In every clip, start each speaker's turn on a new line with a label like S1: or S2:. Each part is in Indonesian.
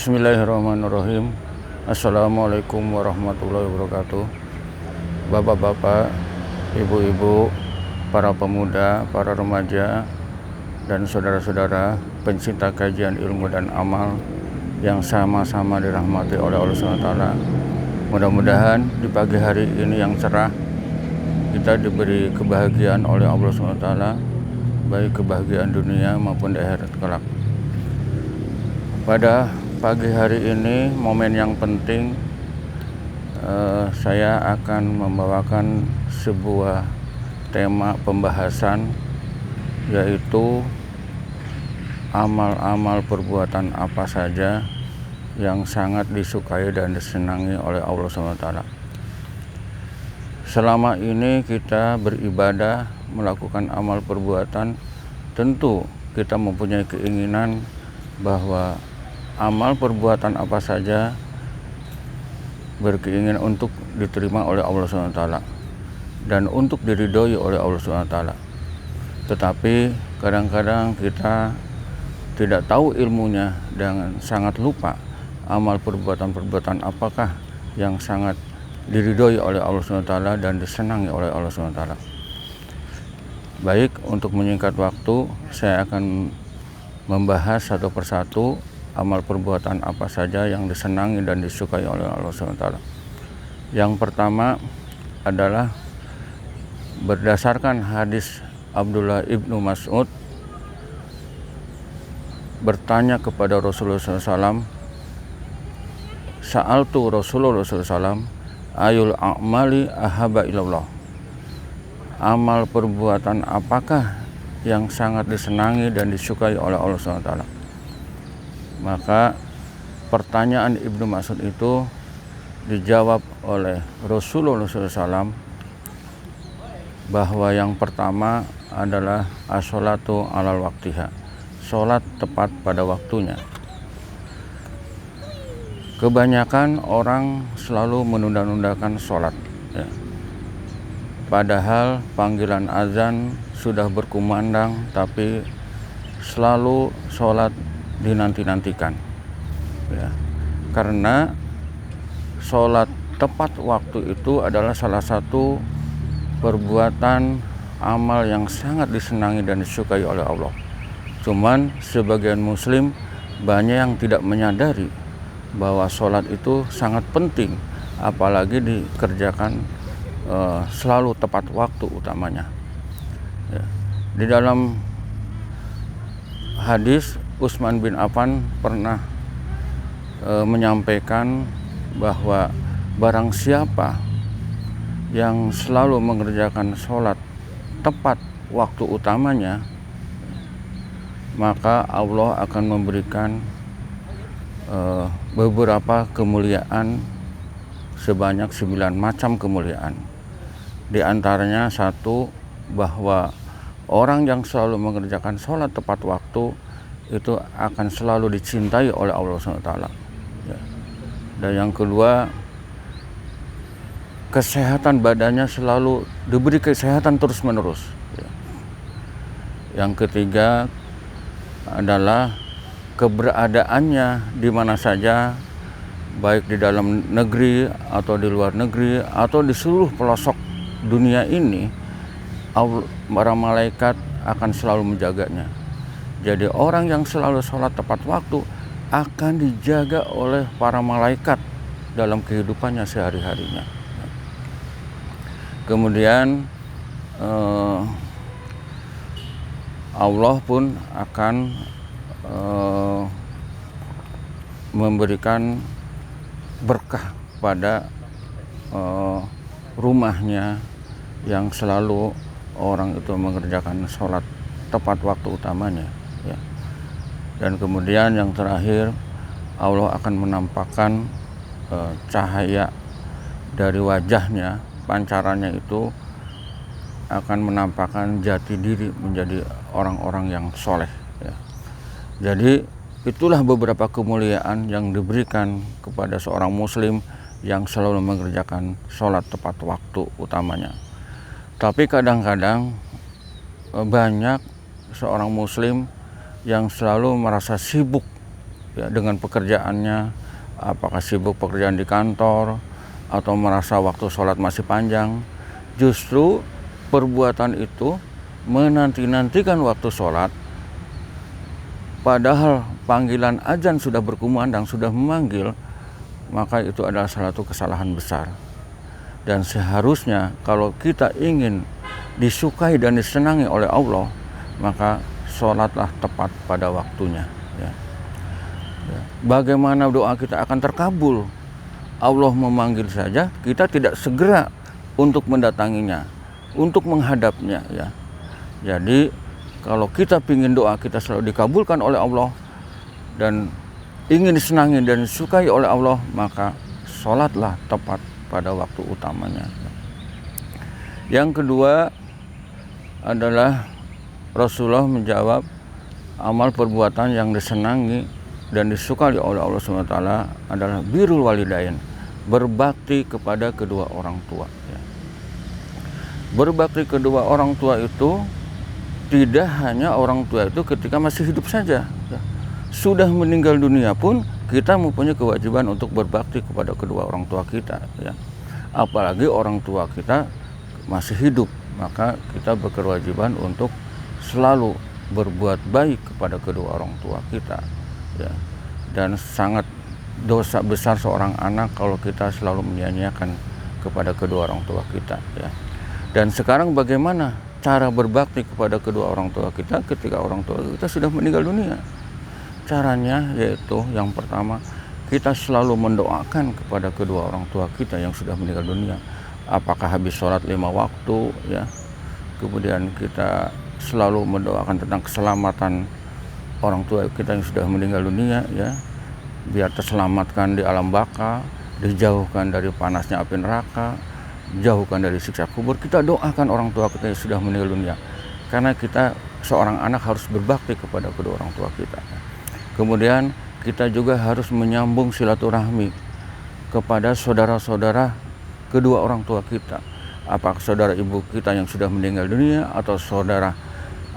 S1: Bismillahirrahmanirrahim. Assalamualaikum warahmatullahi wabarakatuh. Bapak-bapak, ibu-ibu, para pemuda, para remaja, dan saudara-saudara pencinta kajian ilmu dan amal yang sama-sama dirahmati oleh Allah SWT. Mudah-mudahan di pagi hari ini yang cerah kita diberi kebahagiaan oleh Allah SWT, baik kebahagiaan dunia maupun di akhirat kelak. Pada pagi hari ini, momen yang penting, saya akan membawakan sebuah tema pembahasan, yaitu amal-amal perbuatan apa saja yang sangat disukai dan disenangi oleh Allah SWT. Selama ini kita beribadah, melakukan amal perbuatan, tentu kita mempunyai keinginan bahwa amal perbuatan apa saja berkeinginan untuk diterima oleh Allah SWT dan untuk diridhoi oleh Allah SWT. Tetapi kadang-kadang kita tidak tahu ilmunya dan sangat lupa amal perbuatan-perbuatan apakah yang sangat diridhoi oleh Allah SWT dan disenangi oleh Allah SWT. Baik, untuk menyingkat waktu, saya akan membahas satu persatu amal perbuatan apa saja yang disenangi dan disukai oleh Allah SWT. Yang pertama adalah berdasarkan hadis Abdullah ibnu Mas'ud bertanya kepada Rasulullah SAW, Sa'altu Rasulullah SAW, ayul a'mali ahaba ilallah. Amal perbuatan apakah yang sangat disenangi dan disukai oleh Allah SWT? Maka pertanyaan Ibnu Mas'ud itu dijawab oleh Rasulullah SAW bahwa yang pertama adalah as-sholatu alal waktiha, sholat tepat pada waktunya. Kebanyakan orang selalu menunda-nundakan sholat, ya. Padahal panggilan azan sudah berkumandang, tapi selalu sholat dinanti-nantikan, ya. Karena sholat tepat waktu itu adalah salah satu perbuatan amal yang sangat disenangi dan disukai oleh Allah. Cuman sebagian muslim banyak yang tidak menyadari bahwa sholat itu sangat penting, apalagi dikerjakan selalu tepat waktu utamanya, ya. Di dalam hadis Utsman bin Affan pernah menyampaikan bahwa barang siapa yang selalu mengerjakan sholat tepat waktu utamanya, maka Allah akan memberikan beberapa kemuliaan sebanyak 9 macam kemuliaan. Di antaranya satu, bahwa orang yang selalu mengerjakan sholat tepat waktu itu akan selalu dicintai oleh Allah SWT, ya. Dan yang kedua, kesehatan badannya selalu diberi kesehatan terus-menerus, ya. Yang ketiga adalah keberadaannya di mana saja, baik di dalam negeri atau di luar negeri atau di seluruh pelosok dunia ini, para malaikat akan selalu menjaganya. Jadi orang yang selalu sholat tepat waktu akan dijaga oleh para malaikat dalam kehidupannya sehari-harinya. Kemudian Allah pun akan memberikan berkah pada rumahnya yang selalu orang itu mengerjakan sholat tepat waktu utamanya, ya. Dan kemudian yang terakhir, Allah akan menampakkan cahaya dari wajahnya, pancarannya itu akan menampakkan jati diri menjadi orang-orang yang soleh, ya. Jadi itulah beberapa kemuliaan yang diberikan kepada seorang muslim yang selalu mengerjakan sholat tepat waktu utamanya. Tapi kadang-kadang banyak seorang muslim yang selalu merasa sibuk ya, dengan pekerjaannya, apakah sibuk pekerjaan di kantor atau merasa waktu sholat masih panjang. Justru perbuatan itu menanti-nantikan waktu sholat, padahal panggilan azan sudah berkumandang, sudah memanggil, maka itu adalah salah satu kesalahan besar. Dan seharusnya kalau kita ingin disukai dan disenangi oleh Allah, maka sholatlah tepat pada waktunya. Ya. Bagaimana doa kita akan terkabul? Allah memanggil saja, kita tidak segera untuk mendatanginya, untuk menghadapnya. Ya. Jadi kalau kita ingin doa kita selalu dikabulkan oleh Allah dan ingin disenangi dan disukai oleh Allah, maka sholatlah tepat pada waktu utamanya. Yang kedua adalah Rasulullah menjawab amal perbuatan yang disenangi dan disukai oleh Allah SWT adalah birrul walidain, berbakti kepada kedua orang tua. Berbakti kedua orang tua itu tidak hanya orang tua itu ketika masih hidup saja. Sudah meninggal dunia pun kita mempunyai kewajiban untuk berbakti kepada kedua orang tua kita. Ya. Apalagi orang tua kita masih hidup, maka kita berkewajiban untuk selalu berbuat baik kepada kedua orang tua kita. Ya. Dan sangat dosa besar seorang anak kalau kita selalu menyia-nyiakan kepada kedua orang tua kita. Ya. Dan sekarang bagaimana cara berbakti kepada kedua orang tua kita ketika orang tua kita sudah meninggal dunia? Caranya yaitu yang pertama, kita selalu mendoakan kepada kedua orang tua kita yang sudah meninggal dunia. Apakah habis sholat 5 waktu, ya. Kemudian kita selalu mendoakan tentang keselamatan orang tua kita yang sudah meninggal dunia, ya. Biar terselamatkan di alam baka, dijauhkan dari panasnya api neraka, jauhkan dari siksa kubur. Kita doakan orang tua kita yang sudah meninggal dunia. Karena kita seorang anak harus berbakti kepada kedua orang tua kita. Kemudian kita juga harus menyambung silaturahmi kepada saudara-saudara kedua orang tua kita. Apakah saudara ibu kita yang sudah meninggal dunia, atau saudara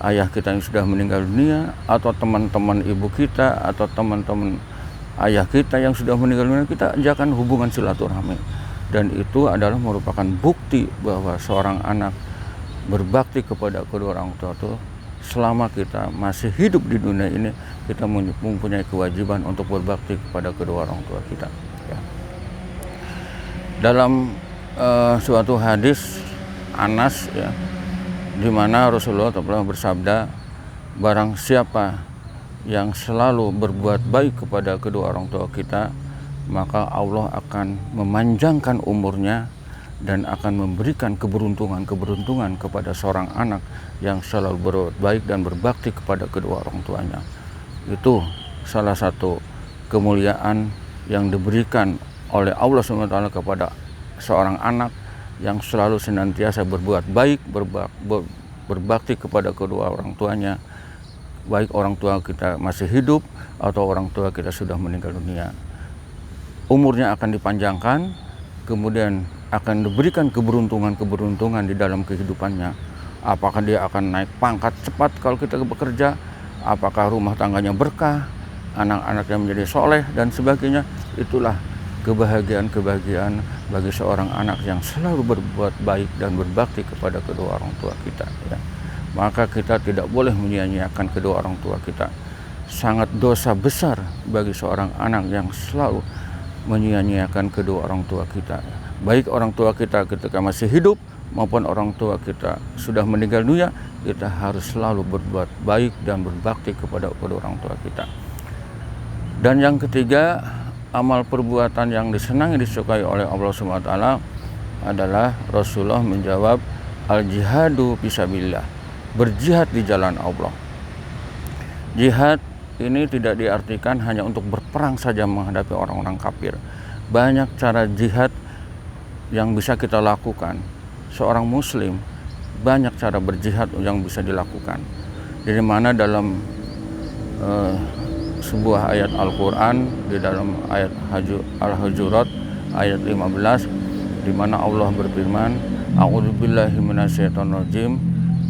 S1: ayah kita yang sudah meninggal dunia, atau teman-teman ibu kita, atau teman-teman ayah kita yang sudah meninggal dunia, kita ajakan hubungan silaturahmi. Dan itu adalah merupakan bukti bahwa seorang anak berbakti kepada kedua orang tua itu selama kita masih hidup di dunia ini, kita mempunyai kewajiban untuk berbakti kepada kedua orang tua kita. Ya. Dalam suatu hadis Anas, ya, di mana Rasulullah telah bersabda, barang siapa yang selalu berbuat baik kepada kedua orang tua kita, maka Allah akan memanjangkan umurnya dan akan memberikan keberuntungan kepada seorang anak yang selalu berbuat baik dan berbakti kepada kedua orang tuanya. Itu salah satu kemuliaan yang diberikan oleh Allah SWT kepada seorang anak yang selalu senantiasa berbuat baik, berbakti kepada kedua orang tuanya, baik orang tua kita masih hidup atau orang tua kita sudah meninggal dunia. Umurnya akan dipanjangkan, kemudian akan diberikan keberuntungan di dalam kehidupannya. Apakah dia akan naik pangkat cepat kalau kita bekerja, apakah rumah tangganya berkah, anak-anaknya menjadi soleh dan sebagainya. Itulah kebahagiaan bagi seorang anak yang selalu berbuat baik dan berbakti kepada kedua orang tua kita, ya. Maka kita tidak boleh menyia-nyiakan kedua orang tua kita. Sangat dosa besar bagi seorang anak yang selalu menyia-nyiakan kedua orang tua kita, baik orang tua kita ketika masih hidup maupun orang tua kita sudah meninggal dunia. Kita harus selalu berbuat baik dan berbakti kepada kedua orang tua kita. Dan yang ketiga, amal perbuatan yang disenangi disukai oleh Allah SWT adalah Rasulullah menjawab al-jihadu fisabilillah, berjihad di jalan Allah. Jihad ini tidak diartikan hanya untuk berperang saja menghadapi orang-orang kafir. Banyak cara jihad yang bisa kita lakukan. Seorang muslim banyak cara berjihad yang bisa dilakukan. Di mana dalam sebuah ayat Al-Quran, di dalam ayat Al-Hujurat ayat 15, di mana Allah berfirman, a'udzubillahi minasyaitonirrajim,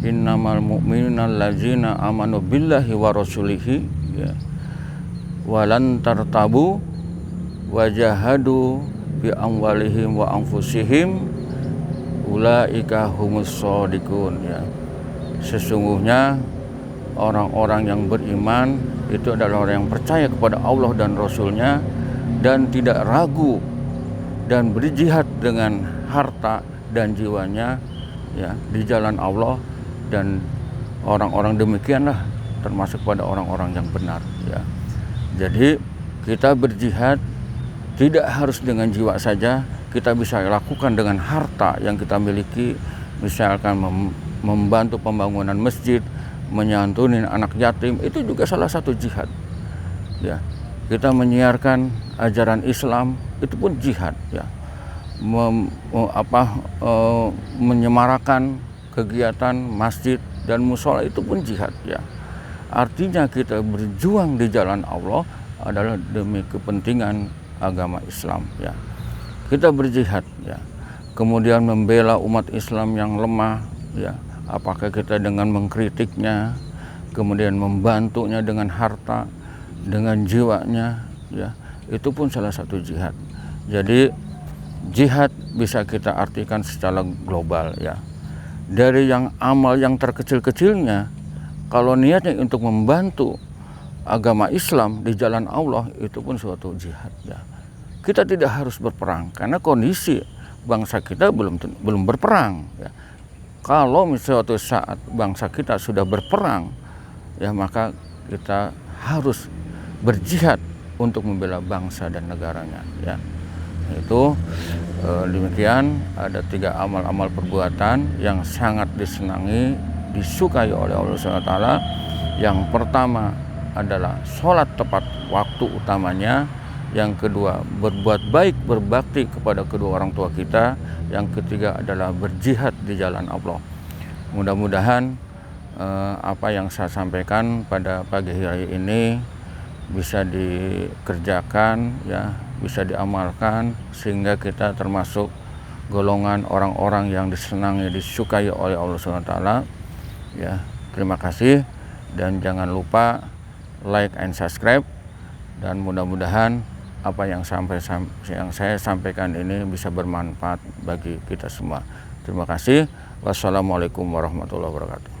S1: innamal mu'minuna allazina amanu billahi wa rasulihi, ya, walan tartabu wajahadu bi amwalihim wa anfusihim ulaika humus shodiqun ya. Sesungguhnya orang-orang yang beriman itu adalah orang yang percaya kepada Allah dan Rasul-Nya dan tidak ragu dan berjihad dengan harta dan jiwanya ya di jalan Allah, dan orang-orang demikianlah termasuk pada orang-orang yang benar ya. Jadi kita berjihad tidak harus dengan jiwa saja, kita bisa lakukan dengan harta yang kita miliki, misalkan membantu pembangunan masjid, menyantuni anak yatim, itu juga salah satu jihad ya. Kita menyiarkan ajaran Islam, itu pun jihad ya. Menyemarakan kegiatan masjid dan musola, itu pun jihad ya. Artinya kita berjuang di jalan Allah adalah demi kepentingan agama Islam ya. Kita berjihad ya. Kemudian membela umat Islam yang lemah ya. Apakah kita dengan mengkritiknya, kemudian membantunya dengan harta, dengan jiwanya ya, itu pun salah satu jihad. Jadi jihad bisa kita artikan secara global ya. Dari yang amal yang terkecil-kecilnya, kalau niatnya untuk membantu agama Islam di jalan Allah, itu pun suatu jihad ya. Kita tidak harus berperang karena kondisi bangsa kita belum berperang ya. Kalau suatu saat bangsa kita sudah berperang ya, maka kita harus berjihad untuk membela bangsa dan negaranya ya. Itu demikian, ada 3 amal-amal perbuatan yang sangat disenangi, disukai oleh Allah SWT. Yang pertama adalah sholat tepat waktu utamanya. Yang kedua, berbuat baik, berbakti kepada kedua orang tua kita. Yang ketiga adalah berjihad di jalan Allah. Mudah-mudahan apa yang saya sampaikan pada pagi hari ini bisa dikerjakan ya, bisa diamalkan, sehingga kita termasuk golongan orang-orang yang disenangi, disukai oleh Allah SWT ya. Terima kasih, dan jangan lupa like and subscribe, dan mudah-mudahan apa yang saya sampaikan ini bisa bermanfaat bagi kita semua. Terima kasih. Wassalamualaikum warahmatullahi wabarakatuh.